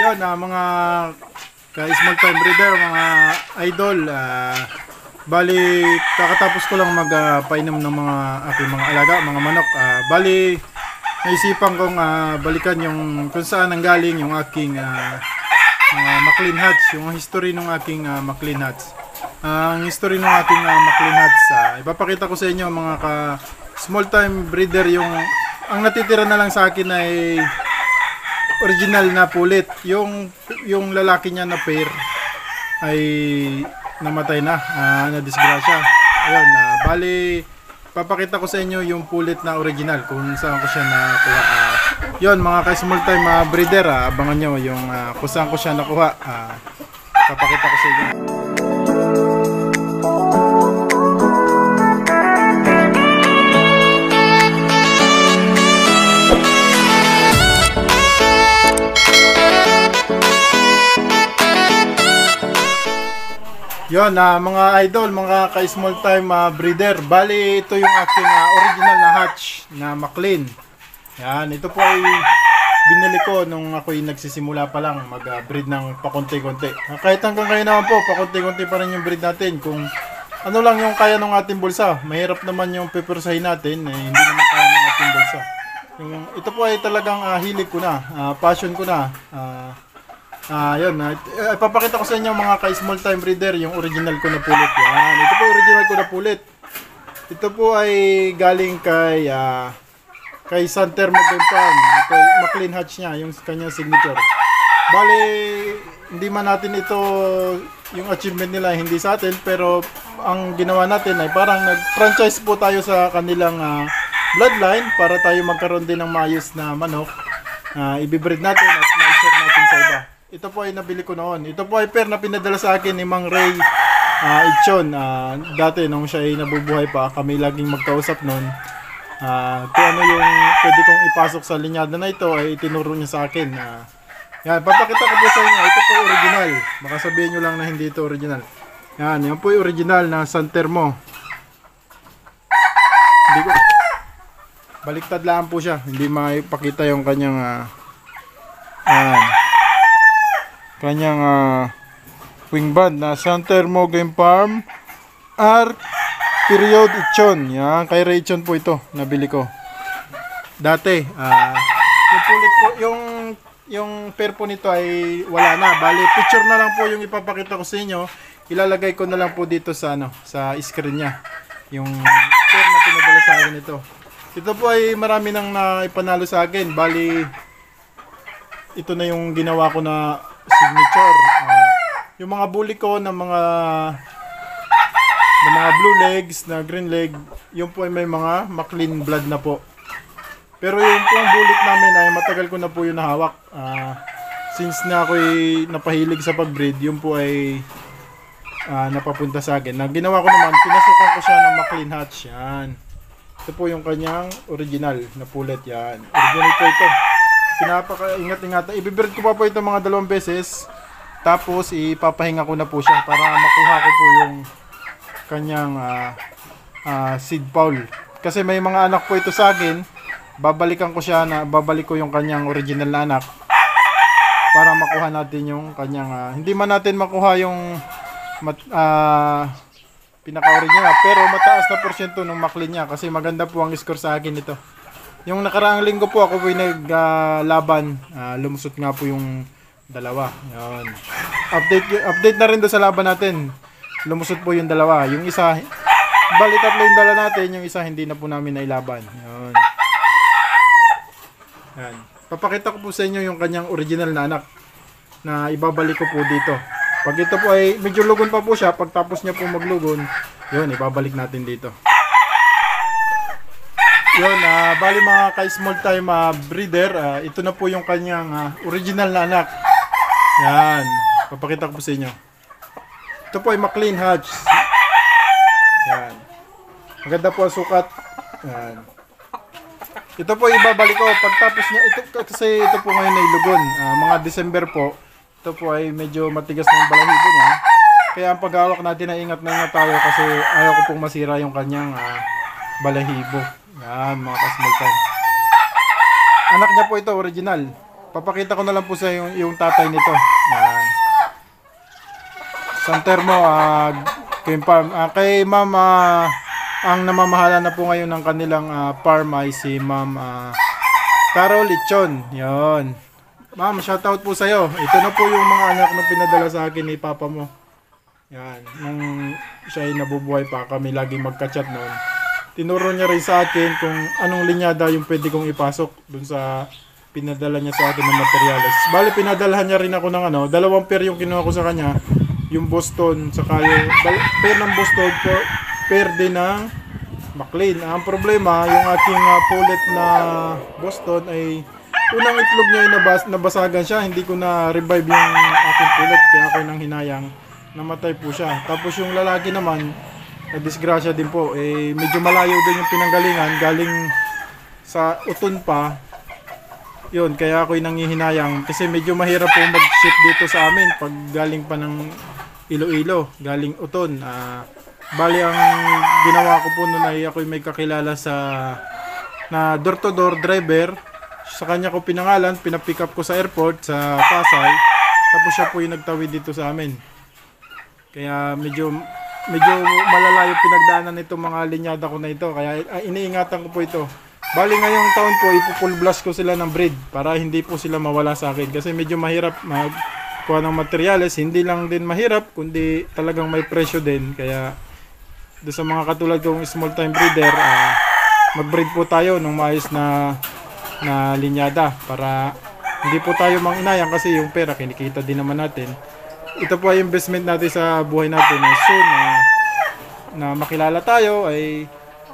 Yun, mga ka-small time breeder, mga idol, bali, kakatapos ko lang magpainom ng mga aking mga alaga, mga manok. Bali, naisipan kong balikan yung kung saan nanggaling yung aking mga McLean Hatch, yung history ng aking McLean Hatch. Ang history ng aking McLean Hatch, ipapakita ko sa inyo mga ka-small time breeder, yung ang natitira na lang sa akin ay original na pulit. Yung lalaki niya na pair ay namatay na, na disgrasya. Ayun, bali papakita ko sa inyo yung pulit na original kung saan ko siya nakuha. Yon mga ka-small time breeder, abangan nyo yung kung saan ko siya nakuha. Papakita ko sa inyo. Yon, mga idol, mga ka-small time breeder. Bali, ito yung aking original na hatch na McLean. Yan, ito po ay binili ko nung ako'y nagsisimula pa lang mag-breed ng pakunti-kunti. Kahit hanggang ngayon naman po, pakunti-kunti pa rin yung breed natin. Kung ano lang yung kaya ng ating bulsa. Mahirap naman yung pipursahin natin, hindi naman kaya ng ating bulsa. Ito po ay talagang hilig ko na, passion ko na. Yun, ipapakita ko sa inyo mga ka-small time breeder yung original ko na pulit. Yan, ito po original ko na pulit. Ito po ay galing kay Santer Magdempan. Ito McLean Hatch niya, yung kanyang signature. Bali, hindi man natin ito, yung achievement nila hindi sa atin, pero ang ginawa natin ay parang nag-franchise po tayo sa kanilang bloodline para tayo magkaroon din ng maayos na manok. Ibibreed natin at ma-share natin sa iba. Ito po ay nabili ko noon. Ito po ay pair na pinadala sa akin ni Mang Ray Ichon. Dati nung siya ay nabubuhay pa, kami laging magkausap noon. Kung ano yung pwede kong ipasok sa linyada na ito ay itinuro niya sa akin. Yan, papakita ko po sa inyo. Ito po original. Baka sabihin nyo lang na hindi ito original. Yan, yan po yung original na Santermo. Hindi ko... Baliktad lang po siya. Hindi maipakita yung kanyang... kanyang wing band na Santermo Game Farm R period Ichon. Yan, kay Ray Ichon po ito, nabili ko. Dati, yung pulit po, yung pair po nito ay wala na. Bali, picture na lang po yung ipapakita ko sa inyo. Ilalagay ko na lang po dito sa sa screen niya. Yung pair na pinadala sa akin ito. Ito po ay marami nang naipanalo sa akin. Bali, ito na yung ginawa ko na signature. Yung mga bully ko ng mga blue legs, na green leg, yung po ay may mga McLean blood na po. Pero yung pong bullet namin ay matagal ko na po yung nahawak. Since na ako'y napahilig sa pag-breed, yung po ay napapunta sa akin. Na ginawa ko naman, pinasukan ko siya ng McLean Hatch. Yan. Ito po yung kanyang original na pulet. Yan. Original po ito. Pinapaka-ingat-ingatan. Ibibreed ko pa po ito mga 2 beses. Tapos ipapahinga ko na po siya para makuha ko po yung kanyang seed pool. Kasi may mga anak po ito sa akin. Babalikan ko siya, babalik ko yung kanyang original na anak para makuha natin yung kanyang hindi man natin makuha yung pinaka-original, pero mataas na porsyento ng McLean niya kasi maganda po ang score sa akin ito. Yung nakaraang linggo po ako po naglaban, lumusot nga po yung dalawa. Yan. Update na rin doon sa laban natin. Lumusot po yung dalawa. Yung isa, bali tatlo yung dala natin, yung isa hindi na po namin nailaban. Yan. Yan. Papakita ko po sa inyo yung kanyang original na anak na ibabalik ko po dito. Pag ito po ay medyo lugon pa po siya, pagtapos niya po maglugon, yun, ibabalik natin dito. Yun, bali mga ka-small time breeder, ito na po yung kanyang original na anak. Yan, papakita ko po sa inyo. Ito po ay McLean Hatch. Yan. Maganda po ang sukat. Yan. Ito po ibabalik ko pagtapos niya. Ito kasi ito po ngayon ay lugon. Mga December po. Ito po ay medyo matigas na yung balahibo niya. Kaya ang paghawak natin ay ingat na ingat tayo kasi ayaw ko pong masira yung kanyang balahibo. Yan mga ka-small time. Anak niya po ito, original. papakita ko na lang po sa yung tatay nito. Yan. San Telmo, farm. Kay ma'am, ang namamahala na po ngayon ng kanilang farm ay si ma'am Carol Lechon. Yon. Ma'am, shoutout po sa'yo. Ito na po yung mga anak na pinadala sa akin ni papa mo. Yan. Nung siya ay nabubuhay pa, kami laging magka-chat noon. Tinuro niya rin sa akin kung anong linyada yung pwede kong ipasok dun sa pinadala niya sa akin ng materyales. Bali, pinadalahan niya rin ako ng 2 pair yung kinuha ko sa kanya. Yung Boston, saka yung pair ng Boston, pair din ng McLean. Ang problema, yung aking pullet na Boston ay unang itlog niya ay nabasagan siya. Hindi ko na revive yung aking pullet, kaya ako nang hinayang. Namatay po siya. Tapos yung lalaki naman, na-disgrasya din po. Medyo malayo din yung pinanggalingan. Galing sa Uton pa. Yun, kaya ako'y nanghihinayang. Kasi medyo mahirap po mag-ship dito sa amin. Pag galing pa ng Iloilo, galing Uton. Bali, ang ginawa ko po noon ay ako'y may kakilala na door-to-door driver. Sa kanya ko pinangalan, pinapick up ko sa airport, sa Pasay. Tapos siya po yung nagtawid dito sa amin. Kaya medyo malala yung pinagdaanan nitong mga linyada ko na ito. Kaya iniingatan ko po ito. Bali ngayong taon po, ipo-full blast ko sila ng breed para hindi po sila mawala sa akin. Kasi medyo mahirap magkuha ng materyales. Hindi lang din mahirap, kundi talagang may presyo din. Kaya doon sa mga katulad kong small time breeder, mag-breed po tayo ng maayos na linyada para hindi po tayo manginayang kasi yung pera kinikita din naman natin. Ito po ay investment natin sa buhay natin. Soon na makilala tayo ay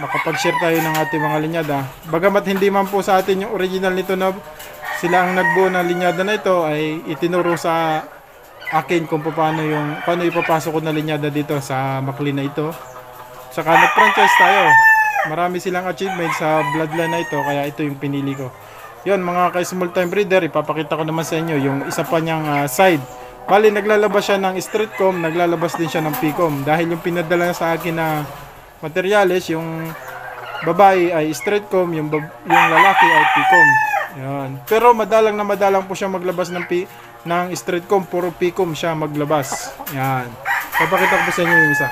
makapag-share tayo ng ating mga linyada. Bagamat hindi man po sa atin yung original nito na sila ang nagbuo ng linyada na ito, ay itinuro sa akin kung paano ipapasok ko na linyada dito sa McLean na ito. Saka nag-franchise tayo. Marami silang achievement sa bloodline na ito, kaya ito yung pinili ko. Yun mga ka-small time breeder, ipapakita ko naman sa inyo yung isa pa niyang side. Bali, naglalabas siya ng street comb, naglalabas din siya ng P-comb. Dahil yung pinadala sa akin na materyales, yung babae ay street comb, yung lalaki ay P-comb. Yan. Pero madalang po siya maglabas ng street comb, puro P-comb siya maglabas. Yan. Papakita ko po sa inyo yung isa.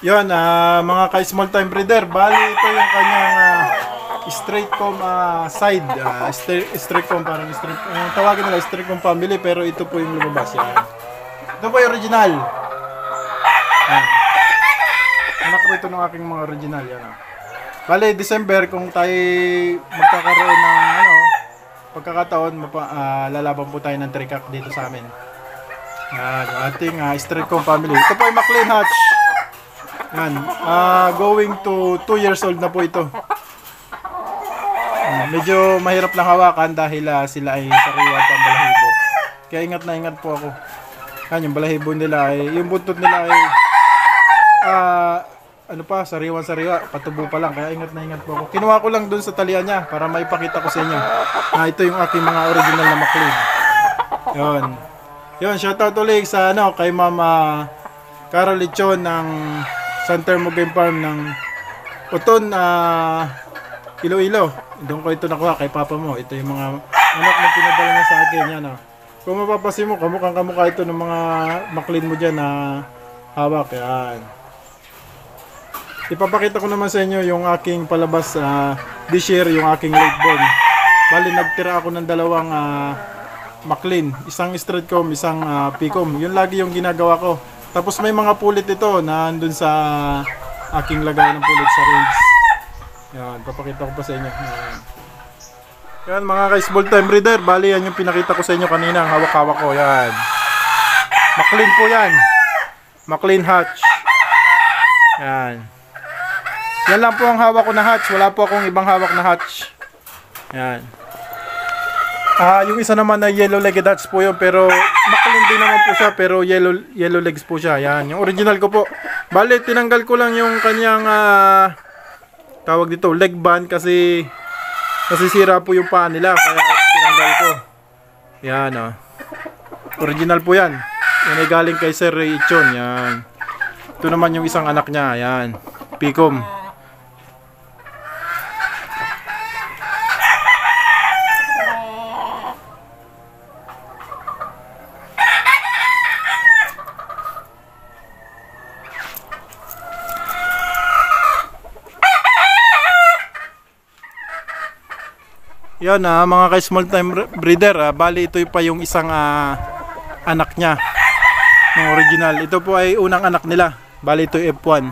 Yan, mga ka-small time breeder, bali ito yung kanyang straight comb side, straight comb, parang straight, tawagin nila straight comb family, pero ito po yung lumabas. Yan. Ito po yung original. Yan. Anak po ito ng aking mga original. Yan. Bali, December, kung tayo magkakaroon ng pagkakataon, lalaban po tayo ng trikak dito sa amin. Yan, ating straight comb family. Ito po yung McLean Hatch. Yan, going to 2 years old na po ito. Medyo mahirap lang hawakan dahil sila ay sariwa pa ang balahibo. Kaya ingat na ingat po ako. Yan, yung balahibo nila ay, yung buntot nila ay sariwa, patubo pa lang. Kaya ingat na ingat po ako. Kinuha ko lang dun sa talian niya para maipakita ko sa inyo. Ito yung aking mga original na McLean. Yun, shoutout ulit sa kay Mama Carol Lechon ng San Telmo Game Farm ng Uton, Iloilo. Doon ko ito nakuha kay papa mo. Ito yung mga anak na pinadala niya sa akin. Yan, Kung mapapasin mo, kamukha ito ng mga McLean mo dyan na hawak. Yan. Ipapakita ko naman sa inyo yung aking palabas this year, yung aking late born. Bali, nagtira ako ng 2 McLean. Isang straight comb, isang P-comb. Yun lagi yung ginagawa ko. Tapos may mga pulit ito na andun sa aking lagay ng pulit sa range. Yan, papakita ko pa sa inyo. Yan mga ka-small time breeder, bali yan yung pinakita ko sa inyo kanina, ang hawak-hawak ko. Yan. McLean po yan. McLean Hatch. Yan. Yan lang po ang hawak ko na hatch. Wala po akong ibang hawak na hatch. Yan. Yung isa naman na yellow-legged hatch po yun, pero McLean din naman po siya, pero yellow legs po siya. Yan, yung original ko po. Bali, tinanggal ko lang yung kanyang tawag dito, leg band kasi nasisira po yung paa nila, kaya tinanggal ko. Yan, original po yan. Yan ay galing kay Sir Ray Ichon. Yan. Ito naman yung isang anak niya. Yan, P-comb. Yan mga ka-small time breeder, bali ito pa yung isang anak niya ng original. Ito po ay unang anak nila. Bali ito yung F1.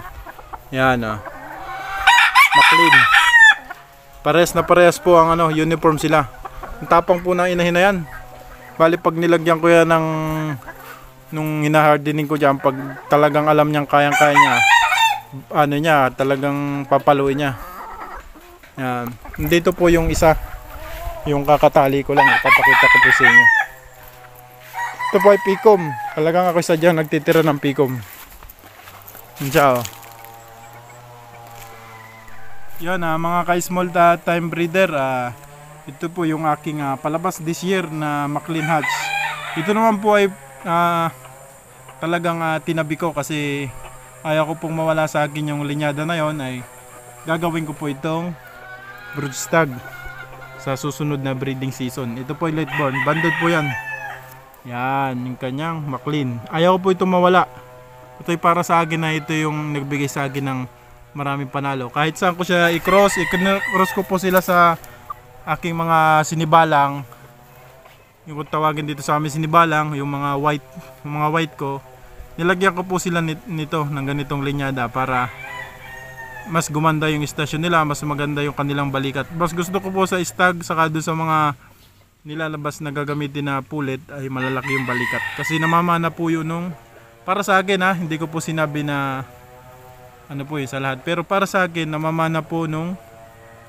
Yan McLean. Parehas po ang uniform sila. Ang tapang po ng inahin na yan. Bali pag nilagyan ko yan ng nung hinahardening ko diyan, pag talagang alam niyang kayang-kaya niya, talagang papaluin niya. Yan. Dito po yung isa. Yung kakatali ko lang, ipapakita ko po sa inyo. Ito po ay pikom. Talagang ako sadyang nagtitira ng pikom. Yan siya Yan mga ka-small time breeder, ito po yung aking palabas this year na McLean Hatch. Ito naman po ay talagang tinabi ko kasi ayaw ko pong mawala sa akin yung linyada na yon. Ay gagawin ko po itong brood stag sa susunod na breeding season. Ito po ay late born, banded po yan. Yan, yung kanyang McLean. Ayaw ko po itong mawala. Ito ay para sa akin na ito yung nagbigay sa akin ng maraming panalo. Kahit saan ko siya i-cross ko po sila sa aking mga sinibalang. Yung tawagin dito sa amin sinibalang, yung mga white ko. Nilagyan ko po sila nito ng ganitong linyada para mas gumanda yung istasyon nila, mas maganda yung kanilang balikat. Mas gusto ko po sa stag saka doon sa mga nilalabas na gagamitin na pulit ay malalaki yung balikat. Kasi namamana po yun para sa akin hindi ko po sinabi na sa lahat. Pero para sa akin namamana po nung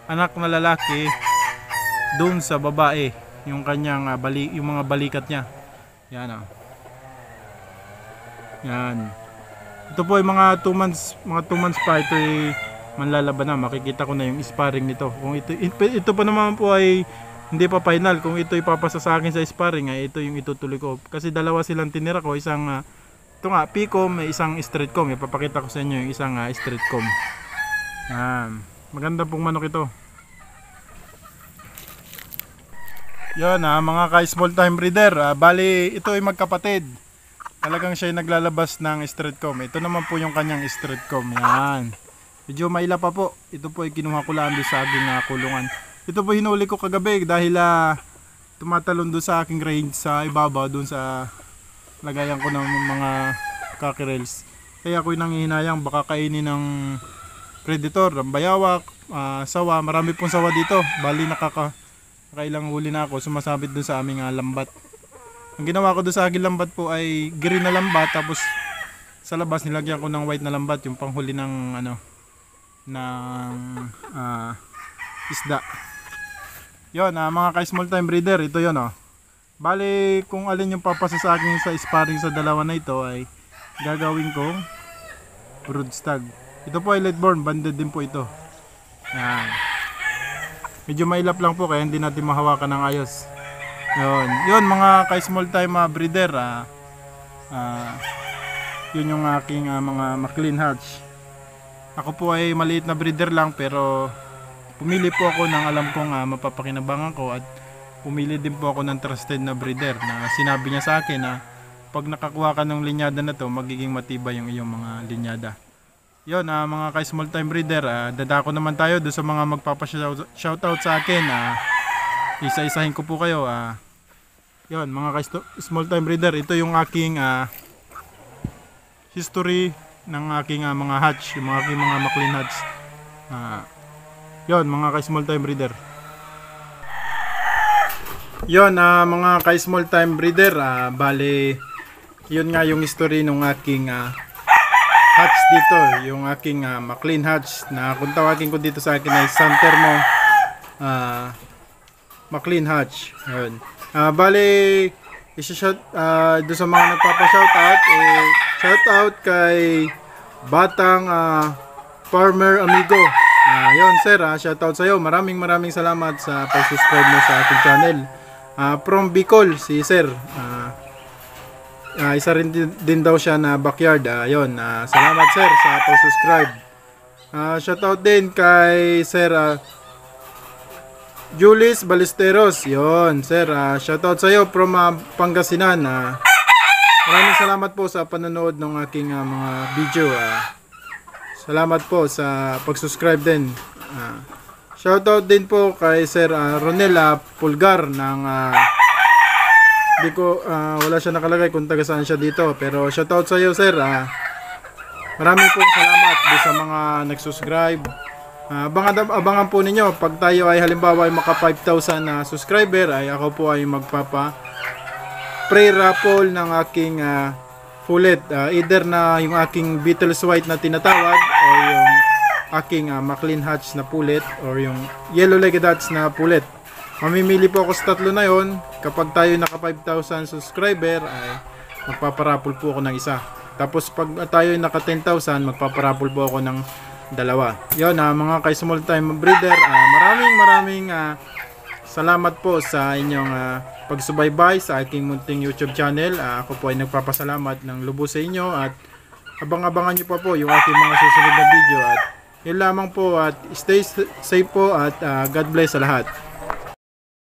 anak na lalaki doon sa babae yung kanyang yung mga balikat niya. Yan Yan. Ito po ay mga 2 months pa ito ay manlalaban na. Makikita ko na yung sparring nito. Kung ito pa naman po ay hindi pa final. Kung ito ipapasa sa akin sa sparring ay ito yung itutuloy ko. Kasi dalawa silang tinira ko. Isang ito nga Picom, may isang street com. Ipapakita ko sa inyo yung isang street com. Yan. Maganda pong manok ito. Yan mga ka-small time breeder. Bali ito ay magkapatid. Talagang siya ay naglalabas ng street com. Ito naman po yung kanyang street com. Yan. Medyo maila pa po. Ito po ay kinuha ko lang doon sa aking kulungan. Ito po hinuli ko kagabi dahil tumatalon doon sa aking range sa ibabaw doon sa lagayan ko ng mga cockerels. Kaya ako'y nanghihinayang baka kainin ng predator, ng bayawak, sawa. Marami pong sawa dito. Bali nakailang huli na ako sumasabit doon sa aming lambat. Ang ginawa ko doon sa aking lambat po ay green na lambat, tapos sa labas nilagyan ko ng white na lambat, yung panghuli ng isda. Yon mga ka-small time breeder, ito yon Bali kung alin yung papasa sa akin sa sparring sa dalawa na ito ay gagawin kong brood stag. Ito po ay late born, banded din po ito. Yan. Medyo mailap lang po kaya hindi natin mahawakan ng ayos. Yun mga ka-small time breeder, yun yung aking mga McLean Hatch. Ako po ay maliit na breeder lang, pero pumili po ako ng alam kong mapapakinabangan ko, at pumili din po ako ng trusted na breeder na sinabi niya sa akin na pag nakakuha ka ng linyada na to, magiging matibay yung iyong mga linyada. Yun mga ka-small time breeder, dadako naman tayo doon sa mga magpapa-shoutout sa akin. Isa-isahin ko po kayo. Yun mga ka-small time breeder, ito yung aking history ng aking mga hatch, yung aking mga McLean hatch. Yun mga ka-small time breeder. Yun mga ka-small time breeder, bali yun nga yung history ng aking hatch dito, yung aking McLean hatch na kung tawagin ko dito sa akin ay San Termo McLean hatch. Yun. Bali isa-shout doon sa mga nagpapa-shoutout, shoutout kay Batang Farmer Amigo. Yun sir, shoutout sa iyo. Maraming salamat sa pag-subscribe mo sa ating channel. From Bicol si sir. Isa rin din daw siya na backyard. Yun, salamat sir sa pag-subscribe. Shoutout din kay sir Julius Ballesteros. Yun sir, shoutout sa iyo from Pangasinan. Maraming salamat po sa panonood ng aking mga video. Salamat po sa pag-subscribe din. Shoutout din po kay Sir Ronela Pulgar ng di ko wala siya nakalagay kung taga saan siya dito, pero shoutout sa iyo sir. Maraming pong salamat do sa mga nag-subscribe. Abangan po ninyo pag tayo ay halimbawa ay maka 5,000 na subscriber, ay ako po ay magpapa pre-raffle ng aking fullet, either na yung aking Beatles White na tinatawag, o yung aking McLean Hatch na pullet, or yung Yellow Legged Hatch na pullet. Mamimili po ako sa tatlo na yon. Kapag tayo naka 5,000 subscriber, ay magpaparapol po ako ng isa. Tapos pag tayo naka 10,000, magpaparapol po ako ng dalawa. Yon mga ka-small time breeder, maraming salamat po sa inyong pagsubaybay sa aking munting YouTube channel. Ako po ay nagpapasalamat ng lubos sa inyo, at abang-abangan nyo pa po yung aking mga susunod na video. At yun lamang po, at stay safe po, at God bless sa lahat.